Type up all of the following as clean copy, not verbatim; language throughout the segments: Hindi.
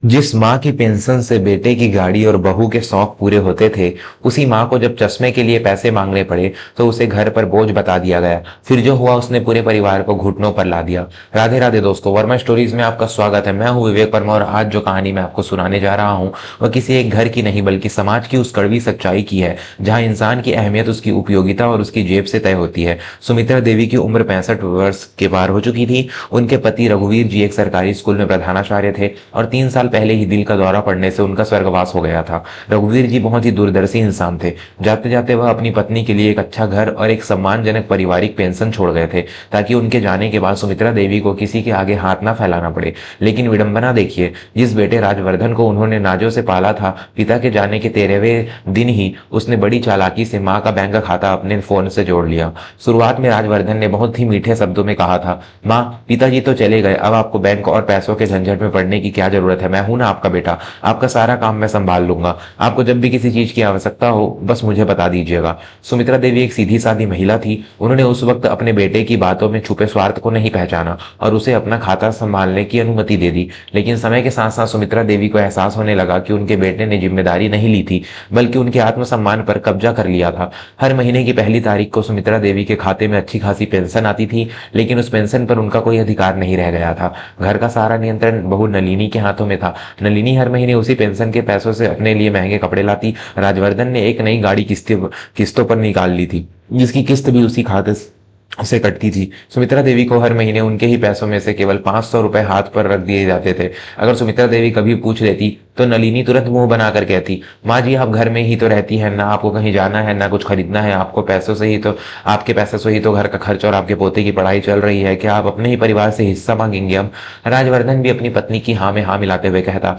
जिस माँ की पेंशन से बेटे की गाड़ी और बहू के शौक पूरे होते थे, उसी माँ को जब चश्मे के लिए पैसे मांगने पड़े तो उसे घर पर बोझ बता दिया गया। फिर जो हुआ उसने पूरे परिवार को घुटनों पर ला दिया। राधे राधे दोस्तों, वर्मा स्टोरीज में आपका स्वागत है। मैं हूँ विवेक वर्मा और आज जो कहानी मैं आपको सुनाने जा रहा हूँ वह किसी एक घर की नहीं बल्कि समाज की उस कड़वी सच्चाई की है जहाँ इंसान की अहमियत उसकी उपयोगिता और उसकी जेब से तय होती है। सुमित्रा देवी की उम्र 65 वर्ष के पार हो चुकी थी। उनके पति रघुवीर जी एक सरकारी स्कूल में प्रधानाचार्य थे और 3 साल पहले ही दिल का दौरा पड़ने से उनका स्वर्गवास हो गया था। रघुवीर जी बहुत ही दूरदर्शी इंसान थे। जाते जाते वह अपनी पत्नी के लिए एक अच्छा घर और एक सम्मानजनक पारिवारिक पेंशन छोड़ गए थे ताकि उनके जाने के बाद सुमित्रा देवी को किसी के आगे हाथ ना फैलाना पड़े। लेकिन विडंबना देखिए, जिस बेटे राजवर्धन को उन्होंने नाजों से पाला था, पिता के जाने के 13वें दिन ही उसने बड़ी चालाकी से माँ का बैंक खाता अपने फोन से जोड़ लिया। शुरुआत में राजवर्धन ने बहुत ही मीठे शब्दों में कहा था, माँ पिताजी तो चले गए, अब आपको बैंक और पैसों के झंझट में पड़ने की क्या जरूरत है, मैं हूं ना आपका बेटा, आपका सारा काम मैं संभाल लूंगा। आपको जब भी किसी चीज की आवश्यकता हो बस मुझे बता दीजिएगा। सुमित्रा देवी एक सीधी सादी महिला थी। उन्होंने उस वक्त अपने बेटे की बातों में छुपे स्वार्थ को नहीं पहचाना और उसे अपना खाता संभालने की अनुमति दे दी। लेकिन समय के साथ साथ सुमित्रा देवी को एहसास होने लगा कि उनके बेटे ने जिम्मेदारी नहीं ली थी बल्कि उनके आत्मसम्मान पर कब्जा कर लिया था। हर महीने की पहली तारीख को सुमित्रा देवी के खाते में अच्छी खासी पेंशन आती थी, लेकिन उस पेंशन पर उनका कोई अधिकार नहीं रह गया था। घर का सारा नियंत्रण बहू नलिनी के हाथों में था। नलिनी हर महीने उसी पेंशन के पैसों से अपने लिए महंगे कपड़े लाती। राजवर्धन ने एक नई गाड़ी किस्तों पर निकाल ली थी, जिसकी किस्त भी उसी खाते से कटती थी। सुमित्रा देवी को हर महीने उनके ही पैसों में से केवल 500 रुपए हाथ पर रख दिए जाते थे। अगर सुमित्रा देवी कभी पूछ लेती तो नलिनी तुरंत मुंह बनाकर कहती, माँ जी आप घर में ही तो रहती है ना, आपको कहीं जाना है ना कुछ खरीदना है, आपको पैसों से ही तो आपके पैसे से ही तो घर का खर्च और आपके पोते की पढ़ाई चल रही है, क्या आप अपने ही परिवार से हिस्सा मांगेंगे अब? राजवर्धन भी अपनी पत्नी की हाँ में हाँ मिलाते हुए कहता,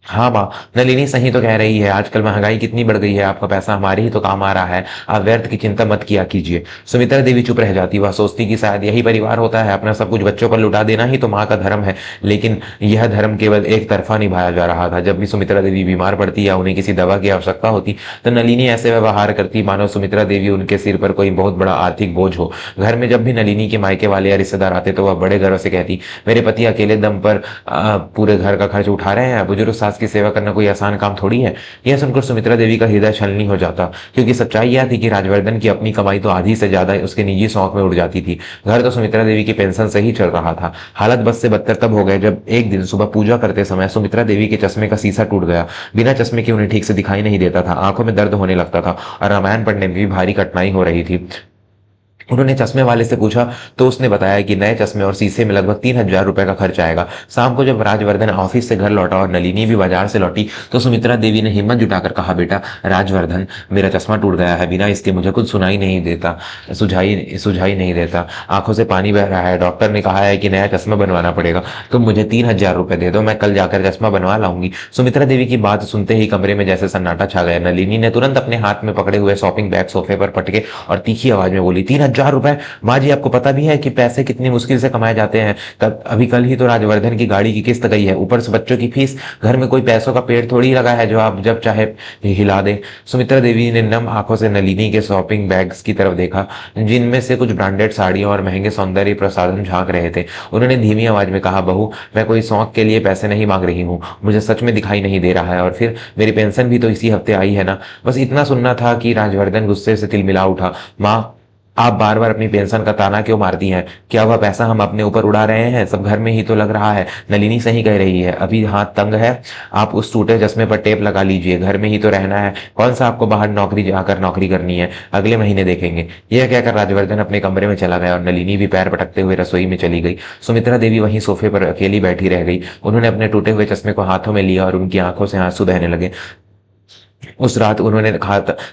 हाँ माँ, नलिनी सही तो कह रही है, आजकल महंगाई कितनी बढ़ गई है, आपका पैसा हमारे ही तो काम आ रहा है, आप व्यर्थ की चिंता मत किया कीजिए। सुमित्रा देवी चुप रह जाती। वह सोचती कि शायद यही परिवार होता है, अपना सब कुछ बच्चों पर लुटा देना ही तो माँ का धर्म है। लेकिन यह धर्म केवल एक तरफा निभाया जा रहा था। जब भी सुमित्रा देवी बीमार पड़ती या उन्हें किसी दवा की आवश्यकता होती तो नलिनी ऐसे व्यवहार करती मानो सुमित्रा देवी उनके सिर पर कोई बहुत बड़ा आर्थिक बोझ हो। घर में जब भी नलिनी के मायके वाले या रिश्तेदार आते तो वह बड़े गर्व से कहती, मेरे पति अकेले दम पर पूरे घर का खर्च उठा रहे हैं, बुजुर्ग सास की सेवा करना कोई आसान काम थोड़ी है। यह सुनकर सुमित्रा देवी का हृदय छलनी हो जाता, क्योंकि सच्चाई यह थी कि राजवर्धन की अपनी कमाई तो आधी से ज्यादा उसके निजी शौक में उड़ जाती थी। घर तो सुमित्रा देवी की पेंशन से ही चल रहा था। हालत बद से बदतर तब हो गए जब एक दिन सुबह पूजा करते समय सुमित्रा देवी के चश्मे का शीशा टूट गया। बिना चश्मे के उन्हें ठीक से दिखाई नहीं देता था, आंखों में दर्द होने लगता था और रामायण पढ़ने में भी भारी कठिनाई हो रही थी। उन्होंने चश्मे वाले से पूछा तो उसने बताया कि नए चश्मे और शीशे में लगभग 3,000 रुपए का खर्च आएगा। शाम को जब राजवर्धन ऑफिस से घर लौटा और नलिनी भी बाजार से लौटी तो सुमित्रा देवी ने हिम्मत जुटाकर कहा, बेटा राजवर्धन, मेरा चश्मा टूट गया है, बिना इसके मुझे कुछ सुझाई नहीं देता, आंखों से पानी बह रहा है, डॉक्टर ने कहा है कि नया चश्मा बनवाना पड़ेगा, तुम मुझे 3,000 रुपए दे दो, मैं कल जाकर चश्मा बनवा लाऊंगी। सुमित्रा देवी की बात सुनते ही कमरे में जैसे सन्नाटा छा गया। नलिनी ने तुरंत अपने हाथ में पकड़े हुए शॉपिंग बैग सोफे पर पटके और तीखी आवाज में बोली, 3,000 रुपए? माँ जी आपको पता भी है कि पैसे कितनी मुश्किल से कमाए जाते हैं? तब अभी कल ही तो राजवर्धन की गाड़ी की किस्त गई है, ऊपर से बच्चों की फीस, घर में कोई पैसों का पेड़ थोड़ी लगा है जो आप जब चाहे हिला दे। सुमित्रा देवी ने नम आंखों से नलिनी के शॉपिंग बैग्स की तरफ देखा, जिनमें से कुछ ब्रांडेड साड़ियां और महंगे सौंदर्य प्रसाधन झांक रहे थे। उन्होंने धीमी आवाज में कहा, बहू मैं कोई शौक के लिए पैसे नहीं मांग रही हूँ, मुझे सच में दिखाई नहीं दे रहा है, और फिर मेरी पेंशन भी तो इसी हफ्ते आई है ना। बस इतना सुनना था कि राजवर्धन गुस्से से तिलमिला उठा। माँ आप बार बार अपनी पेंशन का ताना क्यों मारती हैं? क्या वह पैसा हम अपने ऊपर उड़ा रहे हैं? सब घर में ही तो लग रहा है। नलिनी सही कह रही है, अभी हाथ तंग है, आप उस टूटे चश्मे पर टेप लगा लीजिए, घर में ही तो रहना है, कौन सा आपको बाहर नौकरी जाकर नौकरी करनी है, अगले महीने देखेंगे। यह कहकर राजवर्धन अपने कमरे में चला गया और नलिनी भी पैर पटकते हुए रसोई में चली गई। सुमित्रा देवी वहीं सोफे पर अकेली बैठी रह गई। उन्होंने अपने टूटे हुए चश्मे को हाथों में लिया और उनकी आंखों से आंसू बहने लगे। उस रात उन्होंने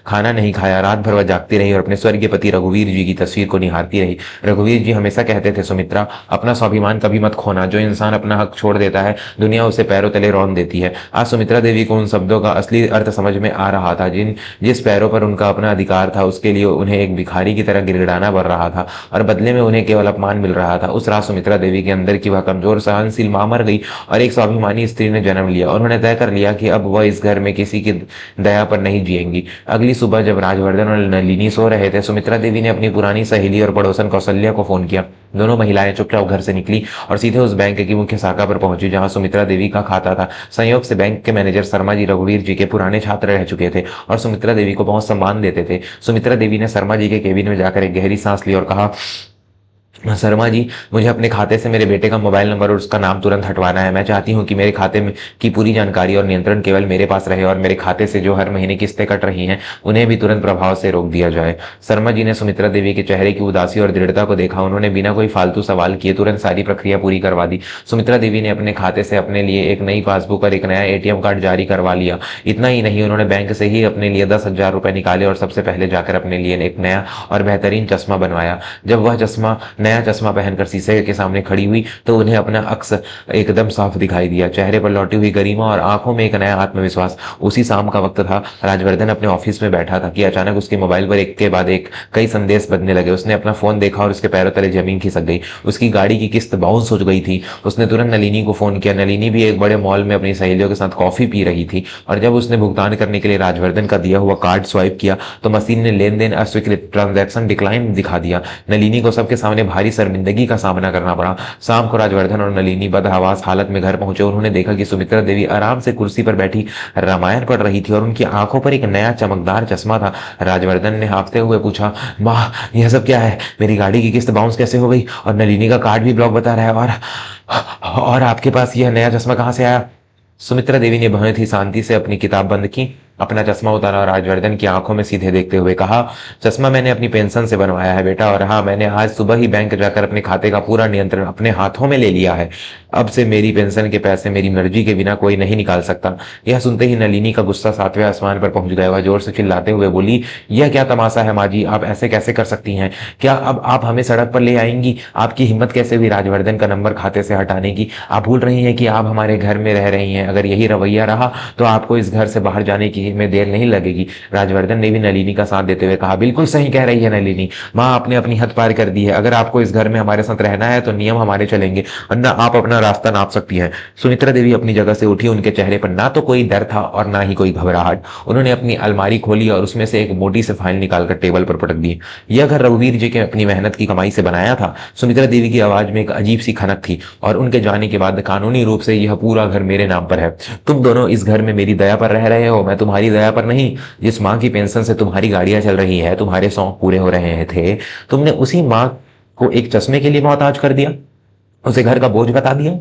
खाना नहीं खाया। रात भर वह जागती रही और अपने स्वर्गीय पति रघुवीर जी की तस्वीर को निहारती रही। रघुवीर जी हमेशा कहते थे, सुमित्रा अपना स्वाभिमान कभी मत खोना, जो इंसान अपना हक छोड़ देता है दुनिया उसे पैरों तले रौंद देती है। आज सुमित्रा देवी को उन शब्दों का असली अर्थ समझ में आ रहा था। जिस पैरों पर उनका अपना अधिकार था उसके लिए उन्हें एक भिखारी की तरह गिड़गिड़ाना पड़ रहा था और बदले में उन्हें केवल अपमान मिल रहा था। उस रात सुमित्रा देवी के अंदर की वह कमजोर सहनशील मां मर गई और एक स्वाभिमानी स्त्री ने जन्म लिया। उन्होंने तय कर लिया कि अब वह इस घर में किसी की दया पर नहीं जिएंगी। अगली सुबह जब राजवर्धन और नलिनी सो रहे थे, सुमित्रा देवी ने अपनी पुरानी सहेली और पड़ोसन कौशल्या को फोन किया। दोनों महिलाएं चुपचाप घर से निकली और सीधे उस बैंक की मुख्य शाखा पर पहुंची जहां सुमित्रा देवी का खाता था। संयोग से बैंक के मैनेजर शर्मा जी रघुवीर जी के पुराने छात्र रह चुके थे और सुमित्रा देवी को बहुत सम्मान देते थे। सुमित्रा देवी ने शर्मा जी के केबिन में जाकर एक गहरी सांस ली और कहा, शर्मा जी, मुझे अपने खाते से मेरे बेटे का मोबाइल नंबर और उसका नाम तुरंत हटवाना है। मैं चाहती हूँ कि मेरे खाते में की पूरी जानकारी और नियंत्रण केवल मेरे पास रहे और मेरे खाते से जो हर महीने किस्तें कट रही हैं उन्हें भी तुरंत प्रभाव से रोक दिया जाए। शर्मा जी ने सुमित्रा देवी के चेहरे की उदासी और दृढ़ता को देखा। उन्होंने बिना कोई फालतू सवाल किए तुरंत सारी प्रक्रिया पूरी करवा दी। सुमित्रा देवी ने अपने खाते से अपने लिए एक नई पासबुक और एक नया एटीएम कार्ड जारी करवा लिया। इतना ही नहीं, उन्होंने बैंक से ही अपने लिए 10,000 रुपए निकाले और सबसे पहले जाकर अपने लिए एक नया और बेहतरीन चश्मा बनवाया। जब वह नया चश्मा पहनकर शीशे के सामने खड़ी हुई तो उन्हें अपना अक्स एकदम साफ दिखाई दिया, चेहरे पर लौटी हुई गरिमा और आंखों में एक नया आत्मविश्वास। उसी शाम का वक्त था। राजवर्धन अपने ऑफिस में बैठा था कि अचानक उसके मोबाइल पर एक के बाद एक कई संदेश बजने लगे। उसने अपना फोन देखा और उसके पैरों तले जमीन खिसक गई। उसकी गाड़ी की किस्त बाउंस हो गई थी। उसने तुरंत नलिनी को फोन किया। नलिनी भी एक बड़े मॉल में अपनी सहेलियों के साथ कॉफी पी रही थी और जब उसने भुगतान करने के लिए राजवर्धन का दिया हुआ कार्ड स्वाइप किया तो मशीन ने लेनदेन अस्वीकृत, ट्रांजैक्शन डिक्लाइन दिखा दिया। नलिनी को सबके सामने भारी शर्मिंदगी का सामना करना पड़ा। शाम को राजवर्धन और नलिनी बदहवास हालत में घर पहुंचे। उन्होंने देखा कि सुमित्रा देवी आराम से कुर्सी पर बैठी रामायण पढ़ रही थी और उनकी आंखों पर एक नया चमकदार चश्मा था। राजवर्धन ने हाँफते हुए पूछा, माँ, यह सब क्या है? मेरी गाड़ी की किस्त बाउंस कैसे हो गई और नलिनी का कार्ड भी ब्लॉक बता रहा है और आपके पास यह नया चश्मा कहाँ से आया? सुमित्रा देवी ने बहुत ही शांति से अपनी किताब बंद की, अपना चश्मा उतारा और राजवर्धन की आंखों में सीधे देखते हुए कहा, चश्मा मैंने अपनी पेंशन से बनवाया है बेटा, और हाँ, मैंने आज सुबह ही बैंक जाकर अपने खाते का पूरा नियंत्रण अपने हाथों में ले लिया है। अब से मेरी पेंशन के पैसे मेरी मर्जी के बिना कोई नहीं निकाल सकता। यह सुनते ही नलिनी का गुस्सा 7वें आसमान पर पहुंच गया। वह जोर से चिल्लाते हुए बोली, यह क्या तमाशा है माँ जी, आप ऐसे कैसे कर सकती हैं? क्या अब आप हमें सड़क पर ले आएंगी? आपकी हिम्मत कैसे हुई राजवर्धन का नंबर खाते से हटाने की? आप भूल रही हैं कि आप हमारे घर में रह रही हैं। अगर यही रवैया रहा तो आपको इस घर से बाहर जाने की में देर नहीं लगेगी। राजवर्धन ने भी नलिनी का साथ देते हुए कहा, बिल्कुल सही कह रही है नलिनी, माँ आपने अपनी हद पार कर दी है। अगर आपको इस घर में हमारे साथ रहना है तो नियम हमारे चलेंगे, वरना आप अपना रास्ता नाप सकती हैं। सुमित्रा देवी अपनी जगह से उठी। उनके चेहरे पर ना तो कोई डर था और ना ही कोई घबराहट। उन्होंने अपनी अलमारी खोली और उसमें से एक मोटी से फाइल निकालकर टेबल पर पटक दी। यह घर रघुवीर जी के अपनी मेहनत की कमाई से बनाया था। सुमित्रा देवी की आवाज में एक अजीब सी खनक थी, और उनके जाने के बाद कानूनी रूप से यह पूरा घर मेरे नाम पर है। तुम दोनों इस घर में मेरी दया पर रह रहे हो, मैं तुम्हारी दया पर नहीं। जिस माँ की पेंशन से तुम्हारी गाड़ियां चल रही है, तुम्हारे शौक पूरे हो रहे थे, तुमने उसी माँ को एक चश्मे के लिए मोहताज कर दिया, उसे घर का बोझ बता दिया।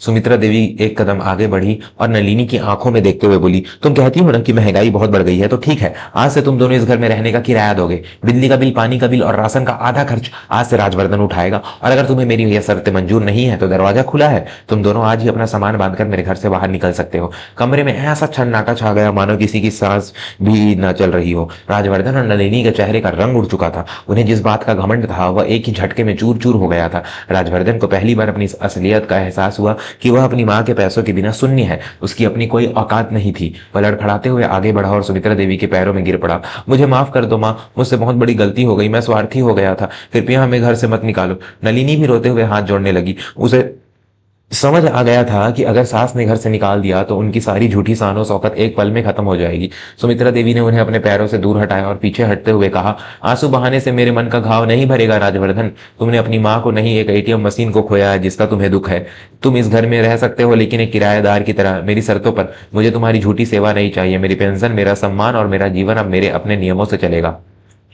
सुमित्रा देवी एक कदम आगे बढ़ी और नलिनी की आंखों में देखते हुए बोली, तुम कहती हो ना कि महंगाई बहुत बढ़ गई है, तो ठीक है, आज से तुम दोनों इस घर में रहने का किराया दोगे। बिजली का बिल, पानी का बिल और राशन का आधा खर्च आज से राजवर्धन उठाएगा। और अगर तुम्हें मेरी यह शर्तें मंजूर नहीं है तो दरवाजा खुला है, तुम दोनों आज ही अपना सामान बांधकर मेरे घर से बाहर निकल सकते हो। कमरे में ऐसा सन्नाटा छा गया मानो किसी की सांस भी न चल रही हो। राजवर्धन और नलिनी के चेहरे का रंग उड़ चुका था। उन्हें जिस बात का घमंड था वह एक ही झटके में चूर चूर हो गया था। राजवर्धन को पहली बार अपनी असलियत का एहसास हुआ कि वह अपनी माँ के पैसों के बिना शून्य है। उसकी अपनी कोई औकात नहीं थी। वह लड़खड़ाते हुए आगे बढ़ा और सुमित्रा देवी के पैरों में गिर पड़ा। मुझे माफ कर दो माँ, मुझसे बहुत बड़ी गलती हो गई, मैं स्वार्थी हो गया था, कृपया हमें घर से मत निकालो। नलिनी भी रोते हुए हाथ जोड़ने लगी। उसे समझ आ गया था कि अगर सास ने घर से निकाल दिया तो उनकी सारी झूठी शानो शौकत एक पल में खत्म हो जाएगी। सुमित्रा देवी ने उन्हें अपने पैरों से दूर हटाया और पीछे हटते हुए कहा, आंसू बहाने से मेरे मन का घाव नहीं भरेगा राजवर्धन। तुमने अपनी माँ को नहीं, एक एटीएम मशीन को खोया है जिसका तुम्हें दुख है। तुम इस घर में रह सकते हो, लेकिन एक किराएदार की तरह, मेरी शर्तों पर। मुझे तुम्हारी झूठी सेवा नहीं चाहिए। मेरी पेंशन, मेरा सम्मान और मेरा जीवन अब मेरे अपने नियमों से चलेगा।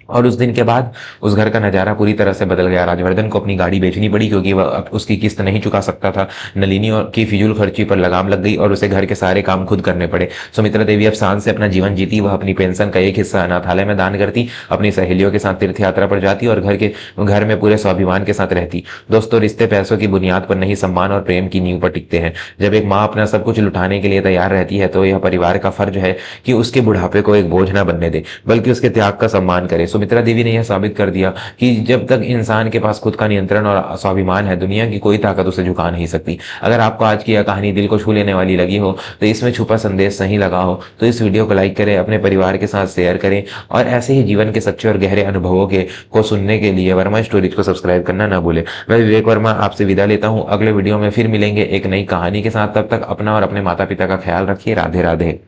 और उस दिन के बाद उस घर का नजारा पूरी तरह से बदल गया। राजवर्धन को अपनी गाड़ी बेचनी पड़ी क्योंकि वह अब उसकी किस्त नहीं चुका सकता था। नलिनी और की फिजूल खर्ची पर लगाम लग गई और उसे घर के सारे काम खुद करने पड़े। सुमित्रा देवी अब शान से अपना जीवन जीती। वह अपनी पेंशन का एक हिस्सा अनाथालय में दान करती, अपनी सहेलियों के साथ तीर्थ यात्रा पर जाती और घर में पूरे स्वाभिमान के साथ रहती। दोस्तों, रिश्ते पैसों की बुनियाद पर नहीं, सम्मान और प्रेम की नींव पर टिकते हैं। जब एक माँ अपना सब कुछ लुटाने के लिए तैयार रहती है तो यह परिवार का फर्ज है कि उसके बुढ़ापे को एक बोझ न बनने दे, बल्कि उसके त्याग का सम्मान करे। सुमित्रा देवी ने यह साबित कर दिया कि जब तक इंसान के पास खुद का नियंत्रण और स्वाभिमान है, दुनिया की कोई ताकत उसे झुका नहीं सकती। अगर आपको आज की यह कहानी दिल को छू लेने वाली लगी हो, तो इसमें छुपा संदेश सही लगा हो, तो इस वीडियो को लाइक करें, अपने परिवार के साथ शेयर करें, और ऐसे ही जीवन के सच्चे और गहरे अनुभवों को सुनने के लिए वर्मा स्टोरीज को सब्सक्राइब करना ना भूलें। मैं विवेक वर्मा आपसे विदा लेता हूँ। अगले वीडियो में फिर मिलेंगे एक नई कहानी के साथ। तब तक अपना और अपने माता पिता का ख्याल रखिए। राधे राधे।